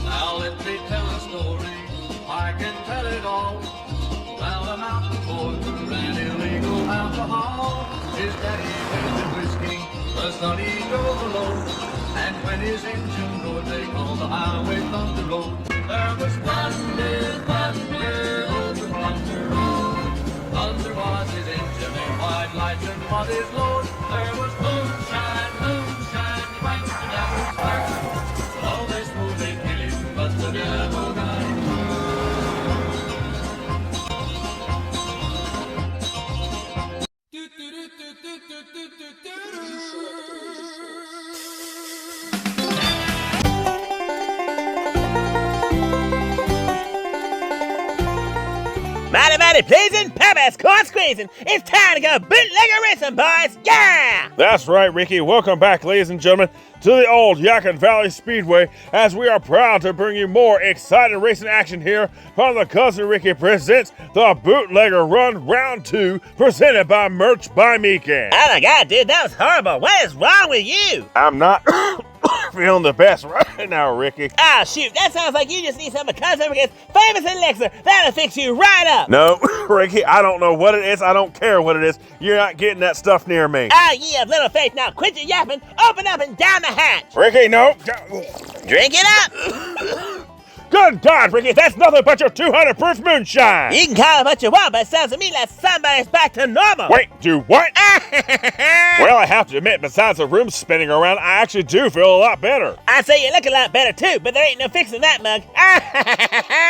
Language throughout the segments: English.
Now let me tell a story, I can tell it all. Well, a mountain boy who ran illegal alcohol. His daddy fed him whiskey, the son he drove alone. And when his engine roared, they called the highway Thunder Road. There was thunder, thunder, over Thunder Road. Thunder was his engine and white lights and was his load. There was moonshine, moonshine, right to the devil's fire. All they smooth they kill him, but the devil got him. Mighty pleasing, purpose, corn squeezing. It's time to go bootlegger racing, boys. Yeah! That's right, Ricky. Welcome back, ladies and gentlemen, to the old Yadkin Valley Speedway, as we are proud to bring you more exciting racing action here from the Cousin Ricky presents the Bootlegger Run Round 2, presented by Merch by Meekin. Oh my god, dude, that was horrible. What is wrong with you? I'm not feeling the best right now, Ricky. Oh shoot, that sounds like you just need some of Cousin Ricky's famous elixir. That'll fix you right up. No, Ricky, I don't know what it is. I don't care what it is. You're not getting that stuff near me. Oh, ye of little faith. Now quit your yapping, open up and down the hatch. Ricky, no. Drink it up. Good God, Ricky, that's nothing but your 200 proof moonshine. You can call it what you want, but it sounds to me like somebody's back to normal. Wait, do what? Well, I have to admit, besides the room spinning around, I actually do feel a lot better. I'd say you look a lot better too, but there ain't no fixing that mug.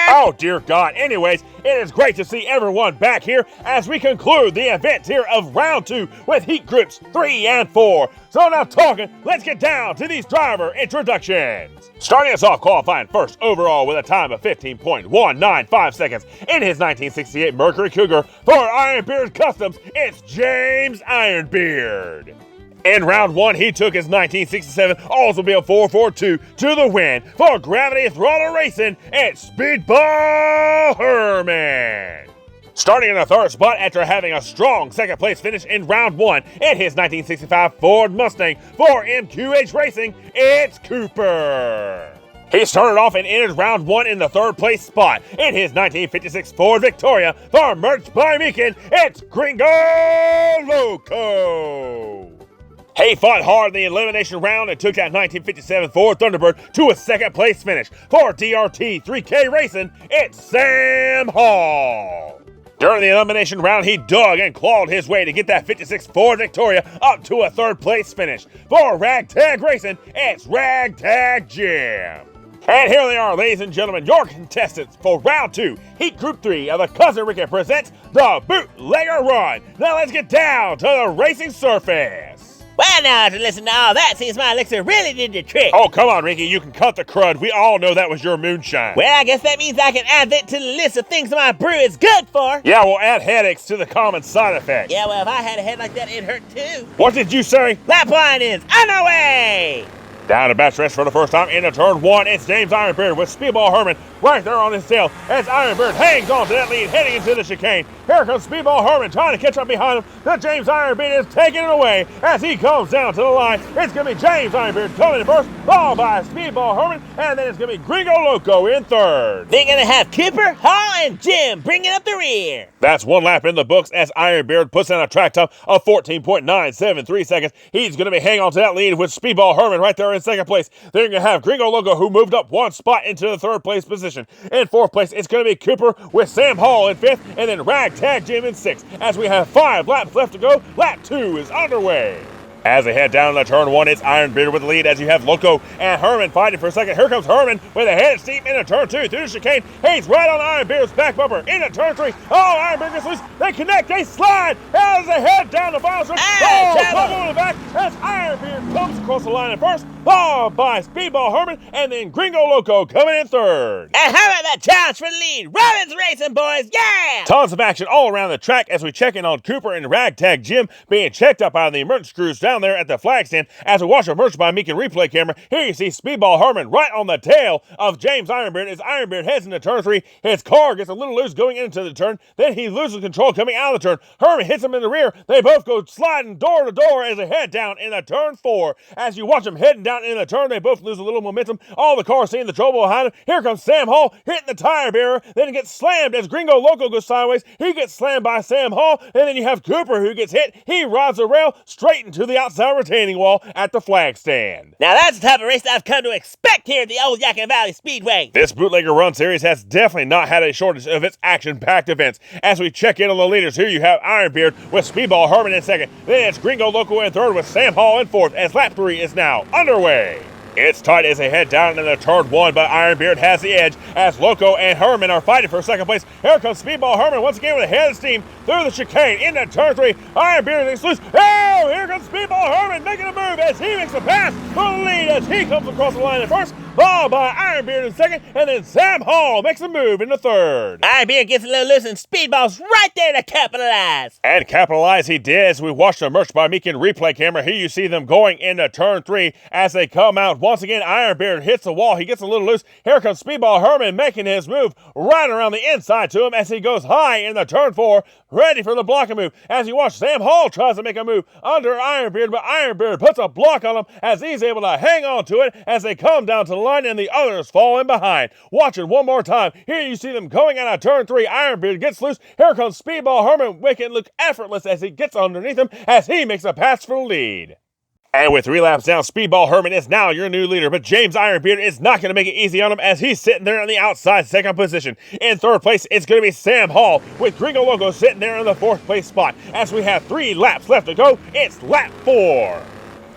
Oh, dear God. Anyways, it is great to see everyone back here as we conclude the event here of round 2 with heat groups 3 and 4. So now talking, let's get down to these driver introductions. Starting us off qualifying first overall with a time of 15.195 seconds in his 1968 Mercury Cougar for Ironbeard Customs, it's James Ironbeard. In round 1, he took his 1967 Oldsmobile 442 to the win. For Gravity Throttle Racing, it's Speedball Herman. Starting in the third spot after having a strong second place finish in round 1 in his 1965 Ford Mustang for MQH Racing, it's Cooper. He started off and entered round 1 in the third place spot in his 1956 Ford Victoria for Merch by Meekin, it's Gringo Loco. He fought hard in the elimination round and took that 1957 Ford Thunderbird to a second place finish. For DRT 3K Racing, it's Sam Hall. During the elimination round, he dug and clawed his way to get that 56 Ford Victoria up to a third place finish. For Ragtag Racing, it's Ragtag Jim. And here they are, ladies and gentlemen, your contestants for round 2, Heat Group 3 of the Cousin Ricky presents the Bootlegger Run. Now let's get down to the racing surface. Well, now, to listen to all that, seems my elixir really did the trick. Oh, come on, Ricky, you can cut the crud. We all know that was your moonshine. Well, I guess that means I can add that to the list of things my brew is good for. Yeah, we'll add headaches to the common side effect. Yeah, well, if I had a head like that, it'd hurt too. What did you say? Lap line is on our way. Down to backstretch for the first time into turn 1, it's James Ironbeard with Speedball Herman right there on his tail as Ironbeard hangs on to that lead heading into the chicane. Here comes Speedball Herman trying to catch up behind him. The James Ironbeard is taking it away as he comes down to the line. It's going to be James Ironbeard coming in first, followed by Speedball Herman, and then it's going to be Gringo Loco in third. They're going to have Cooper, Hall, and Jim bringing up the rear. That's one lap in the books as Ironbeard puts down a track time of 14.973 seconds. He's going to be hanging on to that lead with Speedball Herman right there in second place. They're going to have Gringo Loco, who moved up one spot into the third place position. In fourth place, it's going to be Cooper with Sam Hall in fifth, and then Ragtag Jim in sixth. As we have 5 laps left to go, lap 2 is underway. As they head down to turn 1, it's Ironbeard with the lead as you have Loco and Herman fighting for a second. Here comes Herman with a head steep into turn 2 through the chicane. He's right on Ironbeard's back bumper into turn 3. Oh, Ironbeard gets loose. They connect. They slide as they head down the final stretch. Trouble in the back as Ironbeard comes across the line in first, followed by Speedball Herman and then Gringo Loco coming in third. And how about that challenge for the lead? Robbins Racing, boys. Yeah! Tons of action all around the track as we check in on Cooper and Ragtag Jim being checked up out of the emergency crews down down there at the flag stand as we watch emerged by Meek and replay camera. Here you see Speedball Herman right on the tail of James Ironbeard as Ironbeard heads into turn 3. His car gets a little loose going into the turn. Then he loses control coming out of the turn. Herman hits him in the rear. They both go sliding door to door as they head down in the turn 4. As you watch them heading down in the turn, they both lose a little momentum. All the cars seeing the trouble behind them. Here comes Sam Hall hitting the tire barrier. Then gets slammed as Gringo Loco goes sideways. He gets slammed by Sam Hall. And then you have Cooper who gets hit. He rides the rail straight into the outside retaining wall at the flag stand. Now that's the type of race that I've come to expect here at the Old Yakin Valley Speedway. This Bootlegger Run Series has definitely not had a shortage of its action-packed events. As we check in on the leaders, here you have Ironbeard with Speedball Herman in second. Then it's Gringo Loco in third with Sam Hall in fourth as lap 3 is now underway. It's tight as they head down into turn 1, but Ironbeard has the edge as Loco and Herman are fighting for second place. Here comes Speedball Herman once again with a head of steam through the chicane into turn 3. Ironbeard is loose. Oh, here comes Speedball Herman making a move as he makes a pass for the lead as he comes across the line at first, followed by Ironbeard in second, and then Sam Hall makes a move in the third. Ironbeard gets a little loose and Speedball's right there to capitalize. And capitalize he did as we watch the emerge by Meek in replay camera. Here you see them going into turn 3 as they come out. Once again, Ironbeard hits the wall. He gets a little loose. Here comes Speedball Herman making his move right around the inside to him as he goes high in the turn 4, ready for the blocking move. As you watch, Sam Hall tries to make a move under Ironbeard, but Ironbeard puts a block on him as he's able to hang on to it as they come down to the line and the others fall in behind. Watch it one more time. Here you see them going out of turn 3. Ironbeard gets loose. Here comes Speedball Herman making it look effortless as he gets underneath him as he makes a pass for the lead. And with 3 laps down, Speedball Herman is now your new leader, but James Ironbeard is not going to make it easy on him as he's sitting there on the outside second position. In third place, it's going to be Sam Hall with Gringo Loco sitting there in the 4th place spot. As we have 3 laps left to go, it's lap 4.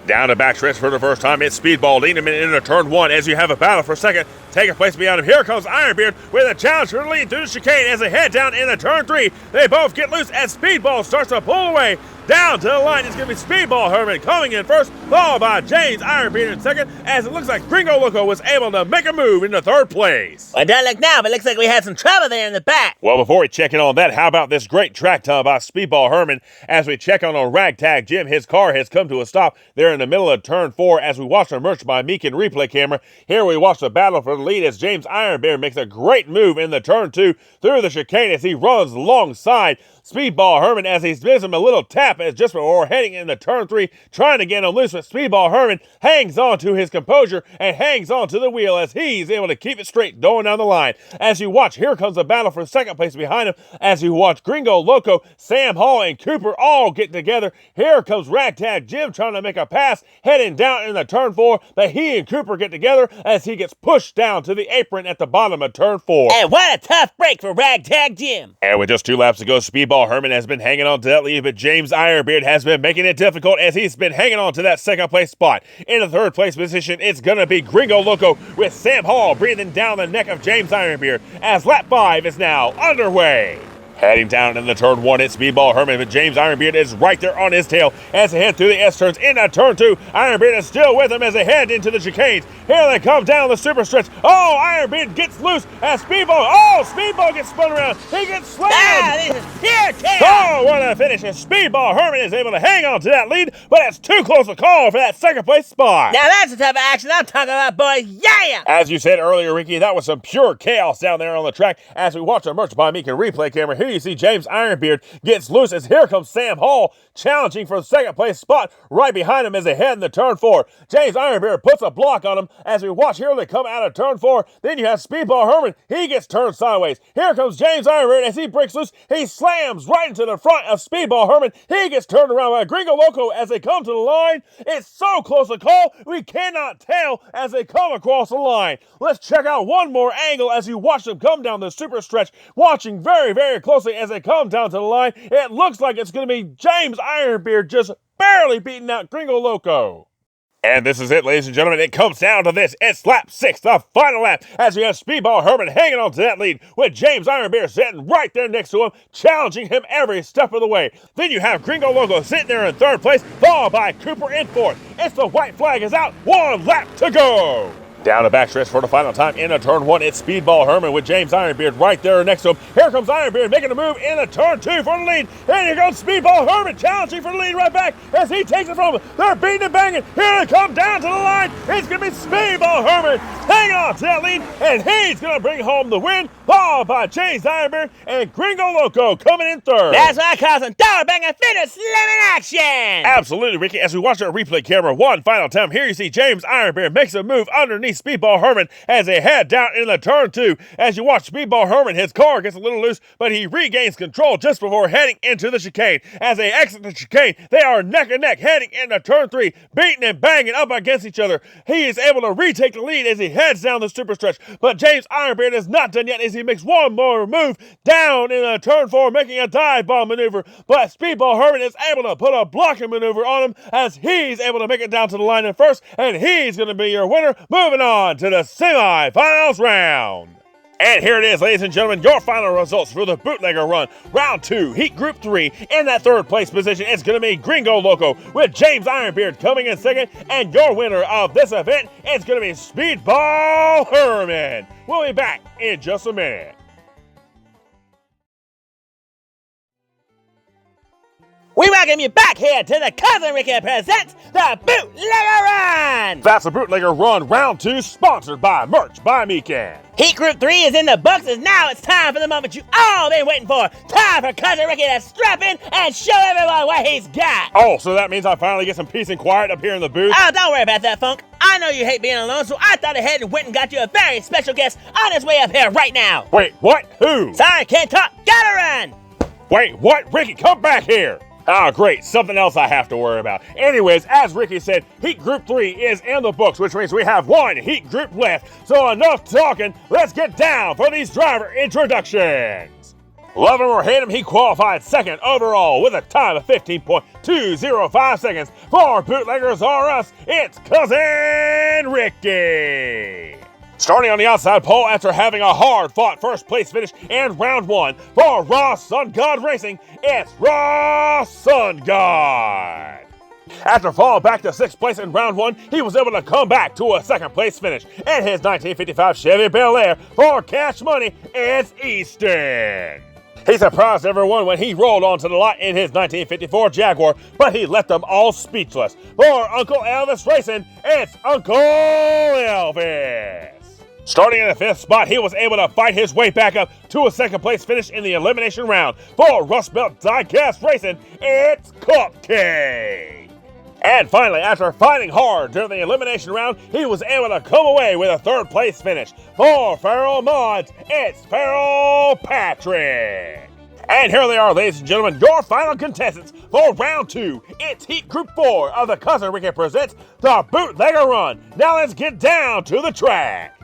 Down the backstretch for the first time, it's Speedball leading him into turn 1 as you have a battle for second. Taking place behind him, here comes Ironbeard with a challenge for the lead through the chicane as they head down into turn 3. They both get loose as Speedball starts to pull away. Down to the line, it's going to be Speedball Herman coming in first, followed by James Ironbeard in second, as it looks like Gringo Loco was able to make a move into 3rd place. Well, it doesn't look now, but it looks like we had some trouble there in the back. Well, before we check in on that, how about this great track time by Speedball Herman as we check on Ragtag Jim. His car has come to a stop there in the middle of turn 4 as we watch the emerge by Meek and replay camera. Here we watch the battle for the lead as James Ironbeard makes a great move in the turn 2 through the chicane as he runs alongside Speedball Herman as he gives him a little tap as just before heading into turn 3, trying to get him loose, but Speedball Herman hangs on to his composure and hangs on to the wheel as he's able to keep it straight going down the line. As you watch, here comes the battle for second place behind him as you watch Gringo Loco, Sam Hall, and Cooper all get together. Here comes Ragtag Jim trying to make a pass, heading down in the turn 4, but he and Cooper get together as he gets pushed down to the apron at the bottom of turn 4. And what a tough break for Ragtag Jim. And with just 2 laps to go, Speedball Herman has been hanging on to that lead, but James Ironbeard has been making it difficult as he's been hanging on to that second place spot. In the 3rd place position, it's going to be Gringo Loco with Sam Hall breathing down the neck of James Ironbeard as lap 5 is now underway. Heading down in the turn 1, it's Speedball Herman, but James Ironbeard is right there on his tail as they head through the S-turns into turn 2. Ironbeard is still with him as they head into the chicanes. Here they come down the super stretch. Oh, Ironbeard gets loose as Speedball gets spun around. He gets slammed. This is pure chaos. Oh, what a finish. And Speedball Herman is able to hang on to that lead, but it's too close a call for that second place spot. Now that's the type of action I'm talking about, boys. Yeah! As you said earlier, Ricky, that was some pure chaos down there on the track. As we watch our merch by Meek and replay camera, here you see James Ironbeard gets loose as here comes Sam Hall challenging for the second place spot right behind him as they head in the turn 4. James Ironbeard puts a block on him as we watch here they come out of turn 4. Then you have Speedball Herman. He gets turned sideways. Here comes James Ironbeard as he breaks loose. He slams right into the front of Speedball Herman. He gets turned around by Gringo Loco as they come to the line. It's so close a call, we cannot tell as they come across the line. Let's check out one more angle as you watch them come down the super stretch, watching very, very closely as they come down to the line. It looks like it's going to be James Ironbeard just barely beating out Gringo Loco. And this is it, ladies and gentlemen. It comes down to this. It's lap 6, the final lap, as we have Speedball Herman hanging on to that lead with James Ironbeard sitting right there next to him, challenging him every step of the way. Then you have Gringo Loco sitting there in 3rd place, followed by Cooper in 4th. It's the white flag is out. 1 lap to go. Down the backstretch for the final time in a turn 1, it's Speedball Herman with James Ironbeard right there next to him. Here comes Ironbeard making a move in a turn 2 for the lead. And here goes Speedball Herman challenging for the lead right back as he takes it from him. They're beating and banging. Here they come down to the line. It's going to be Speedball Herman hanging on to that lead, and he's going to bring home the win, followed by James Ironbeard and Gringo Loco coming in third. That's why I call some dollar banger finish slam in action. Absolutely, Ricky. As we watch our replay camera one final time, here you see James Ironbeard makes a move underneath Speedball Herman as they head down in the turn 2. As you watch Speedball Herman, his car gets a little loose, but he regains control just before heading into the chicane. As they exit the chicane, they are neck and neck heading into turn 3, beating and banging up against each other. He is able to retake the lead as he heads down the super stretch, but James Ironbeard is not done yet as he makes one more move down in turn 4, making a dive bomb maneuver. But Speedball Herman is able to put a blocking maneuver on him as he's able to make it down to the line in first, and he's going to be your winner, moving on to the semifinals round. And here it is, ladies and gentlemen, your final results for the Bootlegger run. Round 2, Heat Group 3. In that third place position, it's going to be Gringo Loco with James Ironbeard coming in second. And your winner of this event is going to be Speedball Herman. We'll be back in just a minute. We welcome you back here to the Cousin Ricky presents the Bootlegger Run! That's the Bootlegger Run Round 2, sponsored by Merch by Meekan. Heat Group 3 is in the books, and now it's time for the moment you all been waiting for. Time for Cousin Ricky to strap in and show everyone what he's got. Oh, so that means I finally get some peace and quiet up here in the booth? Oh, don't worry about that, Funk. I know you hate being alone, so I thought ahead and went and got you a very special guest on his way up here right now. Wait, what? Who? Sorry, can't talk. Gotta run. Wait, what? Ricky, come back here. Ah, great. Something else I have to worry about. Anyways, as Ricky said, Heat Group 3 is in the books, which means we have one Heat Group left. So enough talking. Let's get down for these driver introductions. Love him or hate him, he qualified second overall with a time of 15.205 seconds. For Bootleggers R Us, it's Cousin Ricky. Starting on the outside pole after having a hard-fought first-place finish in round 1 for Raw Sun God Racing, it's Raw Sun God. After falling back to 6th place in round 1, he was able to come back to a 2nd-place finish in his 1955 Chevy Bel Air. For cash money, it's Easton. He surprised everyone when he rolled onto the lot in his 1954 Jaguar, but he left them all speechless. For Uncle Elvis Racing, it's Uncle Elvis. Starting in the 5th spot, he was able to fight his way back up to a 2nd-place finish in the elimination round. For Rust Belt Diecast Racing, it's Cupcake. And finally, after fighting hard during the elimination round, he was able to come away with a 3rd-place finish. For Feral Mods, it's Feral Patrick. And here they are, ladies and gentlemen, your final contestants for round 2. It's Heat Group 4 of the Cousin Ricky presents the Bootlegger Run. Now let's get down to the track.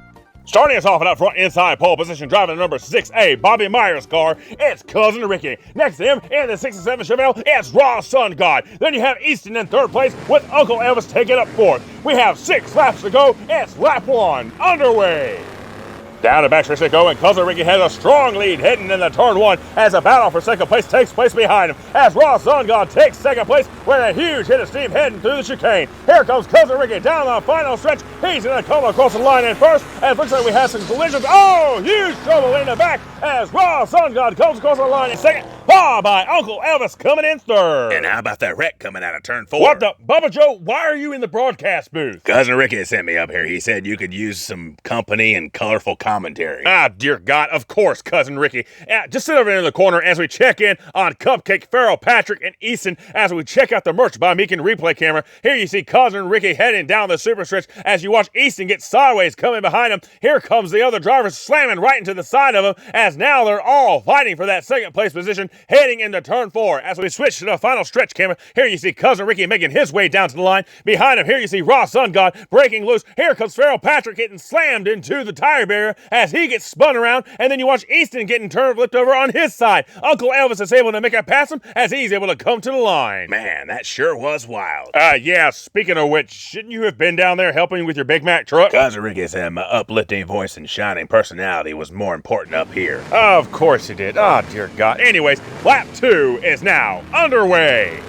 Starting us off and up front inside pole position, driving the number 6A Bobby Myers car, it's Cousin Ricky. Next to him, in the 67 Chevelle, it's Raw Sun God. Then you have Easton in 3rd place with Uncle Elvis taking up 4th. We have 6 laps to go. It's lap 1 underway. Down the backstretch they go, and Cousin Ricky has a strong lead heading into turn 1 as a battle for 2nd place takes place behind him. As Raw Sun God takes 2nd place with a huge hit of steam heading through the chicane. Here comes Cousin Ricky down the final stretch. He's going to come across the line in first, and it looks like we have some collisions. Oh, huge trouble in the back as Raw Sun God comes across the line in second, followed by Uncle Elvis coming in 3rd. And how about that wreck coming out of turn 4? What the? Bubba Joe, why are you in the broadcast booth? Cousin Ricky sent me up here. He said you could use some company and colorful commentary. Ah, dear God, of course, Cousin Ricky. Just sit over there in the corner as we check in on Cupcake, Feral Patrick, and Easton as we check out the Merch by Meekan replay camera. Here you see Cousin Ricky heading down the super stretch as you watch Easton get sideways coming behind him. Here comes the other drivers slamming right into the side of him as now they're all fighting for that 2nd place position heading into turn 4. As we switch to the final stretch camera, here you see Cousin Ricky making his way down to the line. Behind him, here you see Raw Sun God breaking loose. Here comes Feral Patrick getting slammed into the tire barrier as he gets spun around, and then you watch Easton getting flipped over on his side. Uncle Elvis is able to make it past him as he's able to come to the line. Man, that sure was wild. Yeah, speaking of which, shouldn't you have been down there helping with your Big Mac truck? Cousin Ricky said my uplifting voice and shining personality was more important up here. Of course he did. Oh, dear God. Anyways, lap 2 is now underway.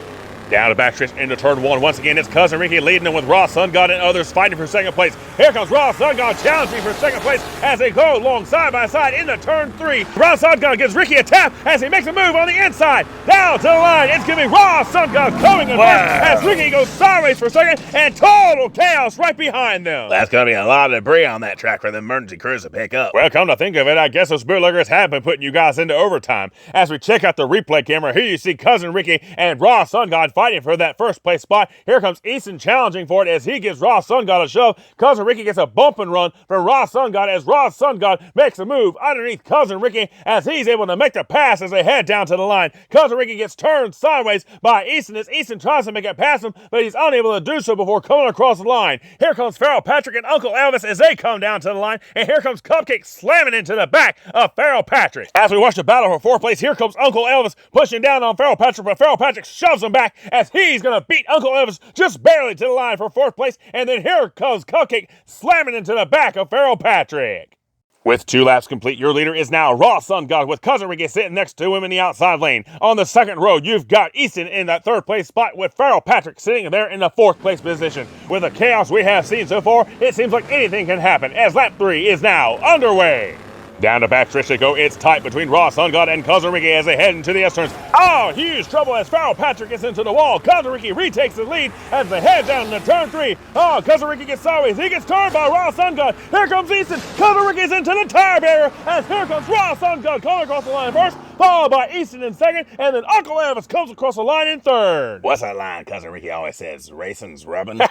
Down to backstretch into turn 1. Once again, it's Cousin Ricky leading them with Raw Sun God and others fighting for second place. Here comes Raw Sun God challenging for second place as they go along side by side into turn 3. Raw Sun God gives Ricky a tap as he makes a move on the inside. Down to the line, it's giving Raw Sun God coming in first as Ricky goes sideways for second and total chaos right behind them. That's gonna be a lot of debris on that track for the emergency crews to pick up. Well, come to think of it, I guess those bootleggers have been putting you guys into overtime. As we check out the replay camera, here you see Cousin Ricky and Raw Sun God fighting for that first place spot. Here comes Easton challenging for it as he gives Raw Sun God a shove. Cousin Ricky gets a bump and run from Raw Sun God as Raw Sun God makes a move underneath Cousin Ricky as he's able to make the pass as they head down to the line. Cousin Ricky gets turned sideways by Easton as Easton tries to make it past him, but he's unable to do so before coming across the line. Here comes Farrell Patrick and Uncle Elvis as they come down to the line, and here comes Cupcake slamming into the back of Farrell Patrick. As we watch the battle for fourth place, here comes Uncle Elvis pushing down on Farrell Patrick, but Farrell Patrick shoves him back as he's going to beat Uncle Elvis just barely to the line for fourth place, and then here comes Cupcake slamming into the back of Farrell Patrick. With 2 laps complete, your leader is now Raw Sun God with Cousin Ricky sitting next to him in the outside lane. On the second row, you've got Easton in that third place spot with Farrell Patrick sitting there in the fourth place position. With the chaos we have seen so far, it seems like anything can happen as lap 3 is now underway. Down to backstretch they go. It's tight between Raw Sun God and Cousin Ricky as they head into the S-turns. Oh, huge trouble as Farrell Patrick gets into the wall. Cousin Ricky retakes the lead as they head down into turn 3. Oh, Cousin Ricky gets sideways. He gets turned by Raw Sun God. Here comes Easton. Cousin Ricky's into the tire barrier as here comes Raw Sun God coming across the line first, followed by Easton in second, and then Uncle Elvis comes across the line in third. What's that line Cousin Ricky always says? Racing's rubbing?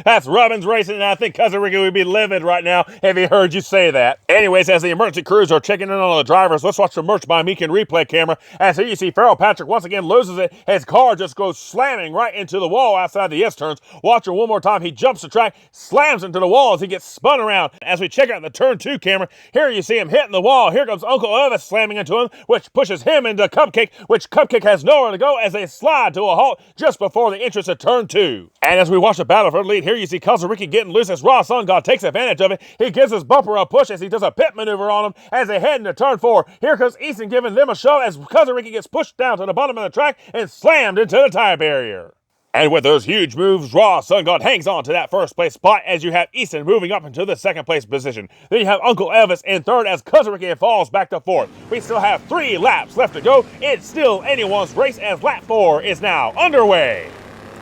That's Rubbin's Racing, and I think Cousin Ricky would be livid right now if he heard you say that. Anyways, as the emergency crews are checking in on the drivers, let's watch the Merch by Meekin replay camera. As here you see Farrell Patrick once again loses it. His car just goes slamming right into the wall outside the S-turns. Watch it one more time. He jumps the track, slams into the wall as he gets spun around. As we check out the turn 2 camera, here you see him hitting the wall. Here comes Uncle Elvis slamming into him, which pushes him into Cupcake, which Cupcake has nowhere to go as they slide to a halt just before the entrance of turn 2. And as we watch the battle for the lead, here you see Cousin Ricky getting loose as Raw Sun God takes advantage of it. He gives his bumper a push as he does a pit maneuver on him as they head into turn 4. Here comes Easton giving them a shove as Cousin Ricky gets pushed down to the bottom of the track and slammed into the tire barrier. And with those huge moves, Raw Sun God hangs on to that first place spot as you have Easton moving up into the second place position. Then you have Uncle Elvis in third as Cousin Ricky falls back to fourth. We still have 3 laps left to go. It's still anyone's race as lap 4 is now underway.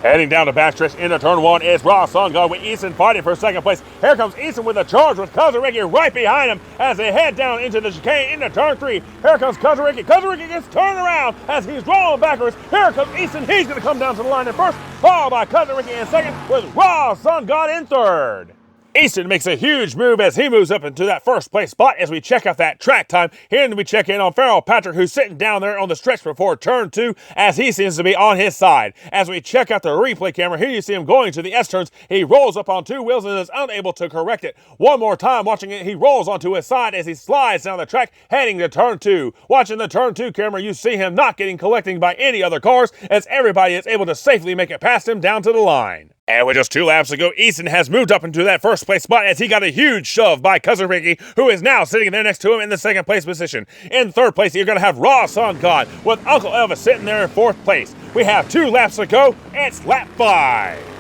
Heading down the backstretch into turn 1 is Raw Sun God with Easton fighting for second place. Here comes Easton with a charge with Cousin Ricky right behind him as they head down into the chicane into turn 3. Here comes Cousin Ricky. Cousin Ricky gets turned around as he's rolling backwards. Here comes Easton. He's going to come down to the line in first, followed by Cousin Ricky in second with Raw Sun God in third. Easton makes a huge move as he moves up into that first place spot as we check out that track time. Here we check in on Farrell Patrick, who's sitting down there on the stretch before turn 2 as he seems to be on his side. As we check out the replay camera, here you see him going to the S-turns. He rolls up on 2 wheels and is unable to correct it. One more time watching it, he rolls onto his side as he slides down the track heading to turn 2. Watching the turn 2 camera, you see him not getting collecting by any other cars as everybody is able to safely make it past him down to the line. And with just 2 laps to go, Easton has moved up into that first place spot as he got a huge shove by Cousin Ricky, who is now sitting there next to him in the second place position. In third place, you're going to have Raw Sun God with Uncle Elvis sitting there in fourth place. We have 2 laps to go. It's lap 5.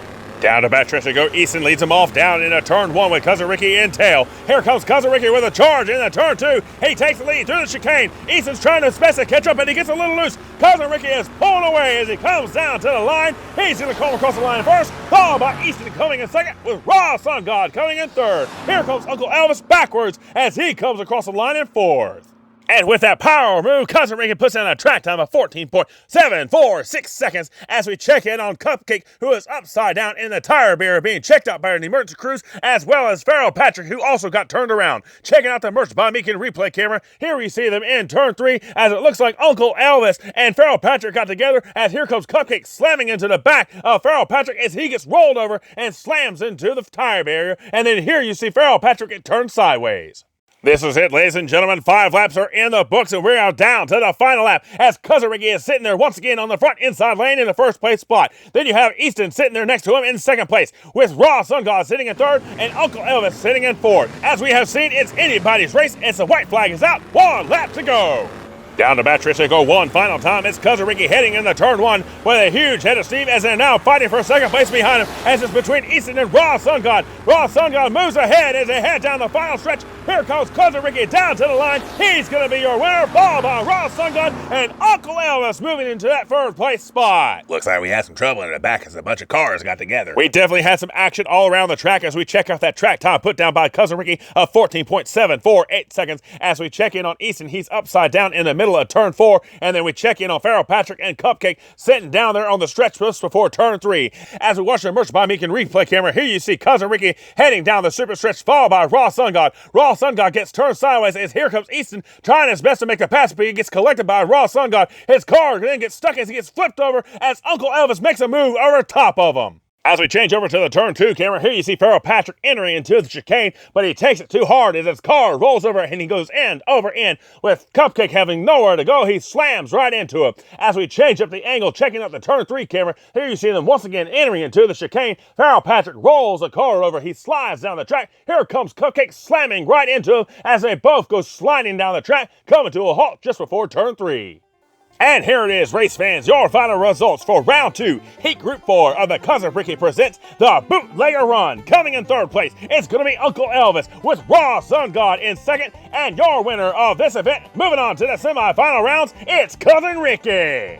Down to backstretch they go. Easton leads him off down into turn 1 with Cousin Ricky in tail. Here comes Cousin Ricky with a charge into turn 2. He takes the lead through the chicane. Easton's trying to best to catch up, and he gets a little loose. Cousin Ricky is pulling away as he comes down to the line. He's going to come across the line first, followed by Easton coming in second with Raw Sun God coming in third. Here comes Uncle Elvis backwards as he comes across the line in fourth. And with that power move, Cousin Ricky puts down a track time of 14.746 seconds as we check in on Cupcake, who is upside down in the tire barrier being checked out by an emergency crews, as well as Farrell Patrick, who also got turned around. Checking out the Merch by Meekin replay camera, here we see them in turn 3 as it looks like Uncle Elvis and Farrell Patrick got together as here comes Cupcake slamming into the back of Farrell Patrick as he gets rolled over and slams into the tire barrier. And then here you see Farrell Patrick get turned sideways. This is it, ladies and gentlemen. 5 laps are in the books, and we are down to the final lap as Cousin Ricky is sitting there once again on the front inside lane in the first place spot. Then you have Easton sitting there next to him in second place, with Raw Sun God sitting in third and Uncle Elvis sitting in fourth. As we have seen, it's anybody's race, and the white flag is out. 1 lap to go. Down to backstretch they go one final time. It's Cousin Ricky heading in the turn one with a huge head of steam as they're now fighting for second place behind him as it's between Easton and Raw Sun God. Raw Sun God moves ahead as they head down the final stretch. Here comes Cousin Ricky down to the line. He's going to be your winner, followed by Raw Sun God and Uncle Elvis moving into that third place spot. Looks like we had some trouble in the back as a bunch of cars got together. We definitely had some action all around the track as we check out that track time put down by Cousin Ricky of 14.748 seconds. As we check in on Easton, he's upside down in the middle of turn 4, and then we check in on Pharaoh Patrick and Cupcake sitting down there on the stretch just before turn 3. As we watch the Merch by Meek and replay camera, here you see Cousin Ricky heading down the super stretch, followed by Raw Sun God. Raw Sun God gets turned sideways as here comes Easton trying his best to make the pass, but he gets collected by Raw Sun God. His car then gets stuck as he gets flipped over as Uncle Elvis makes a move over top of him. As we change over to the turn 2 camera, here you see Pharaoh Patrick entering into the chicane, but he takes it too hard as his car rolls over and he goes end over end. With Cupcake having nowhere to go, he slams right into it. As we change up the angle, checking out the turn 3 camera, here you see them once again entering into the chicane. Pharaoh Patrick rolls the car over, he slides down the track. Here comes Cupcake slamming right into him as they both go sliding down the track, coming to a halt just before turn 3. And here it is, race fans, your final results for round 2, heat group 4 of the Cousin Ricky Presents the Bootlegger Run. Coming in third place, it's going to be Uncle Elvis with Raw Sun God in second. And your winner of this event, moving on to the semifinal rounds, it's Cousin Ricky.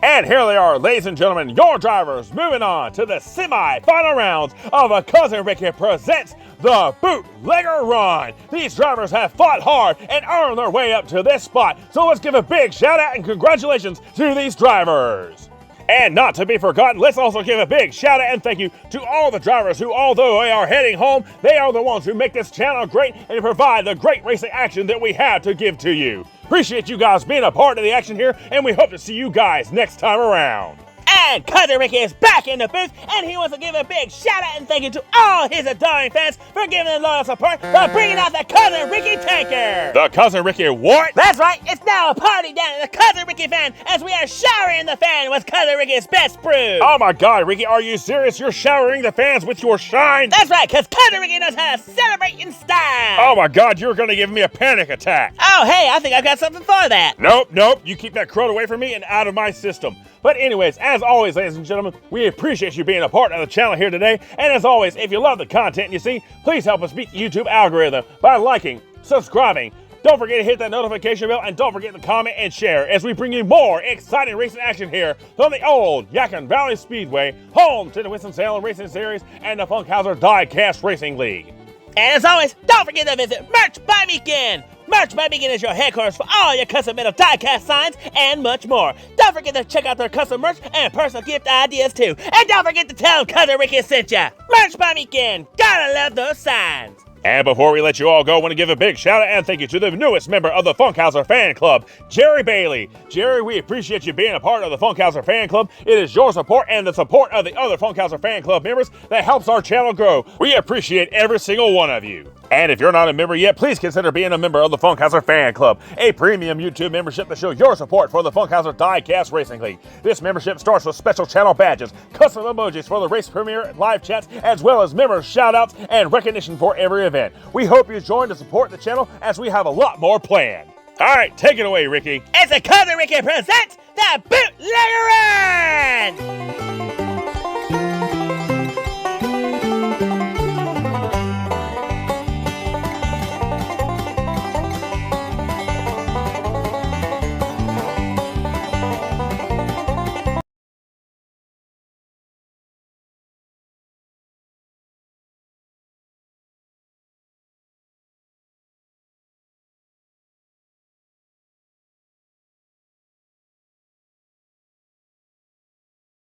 And here they are, ladies and gentlemen, your drivers moving on to the semi-final rounds of a Cousin Ricky Presents the Bootlegger Run. These drivers have fought hard and earned their way up to this spot, so let's give a big shout out and congratulations to these drivers. And not to be forgotten, let's also give a big shout out and thank you to all the drivers who, although they are heading home, they are the ones who make this channel great and provide the great racing action that we have to give to you. Appreciate you guys being a part of the action here, and we hope to see you guys next time around. And Cousin Ricky is back in the booth, and he wants to give a big shout out and thank you to all his adoring fans for giving them loyal support by bringing out the Cousin Ricky tanker. The Cousin Ricky what? That's right, it's now a party down at the Cousin Ricky fan as we are showering the fan with Cousin Ricky's best brew. Oh my God, Ricky, are you serious? You're showering the fans with your shine? That's right, because Cousin Ricky knows how to celebrate in style. Oh my God, you're gonna give me a panic attack. Oh, hey, I think I've got something for that. Nope, you keep that crud away from me and out of my system. But anyways, as always, ladies and gentlemen, we appreciate you being a part of the channel here today. And as always, if you love the content you see, please help us beat the YouTube algorithm by liking, subscribing. Don't forget to hit that notification bell, and don't forget to comment and share as we bring you more exciting racing action here from the old Yadkin Valley Speedway, home to the Winston-Salem Racing Series and the Funkhauser Diecast Racing League. And as always, don't forget to visit Merch by Meekin. Merch by Meekin is your headquarters for all your custom metal diecast signs and much more. Don't forget to check out their custom merch and personal gift ideas too. And don't forget to tell them Cousin Ricky sent ya. Merch by Meekin. Gotta love those signs. And before we let you all go, I want to give a big shout out and thank you to the newest member of the Funkhauser Fan Club, Jerry Bailey. Jerry, we appreciate you being a part of the Funkhauser Fan Club. It is your support and the support of the other Funkhauser Fan Club members that helps our channel grow. We appreciate every single one of you. And if you're not a member yet, please consider being a member of the Funkhauser Fan Club, a premium YouTube membership to show your support for the Funkhauser Diecast Racing League. This membership starts with special channel badges, custom emojis for the race premiere, live chats, as well as member shout-outs and recognition for every event. We hope you join to support the channel as we have a lot more planned. All right, take it away, Ricky. It's a Cousin Ricky presents the Bootlegger Run!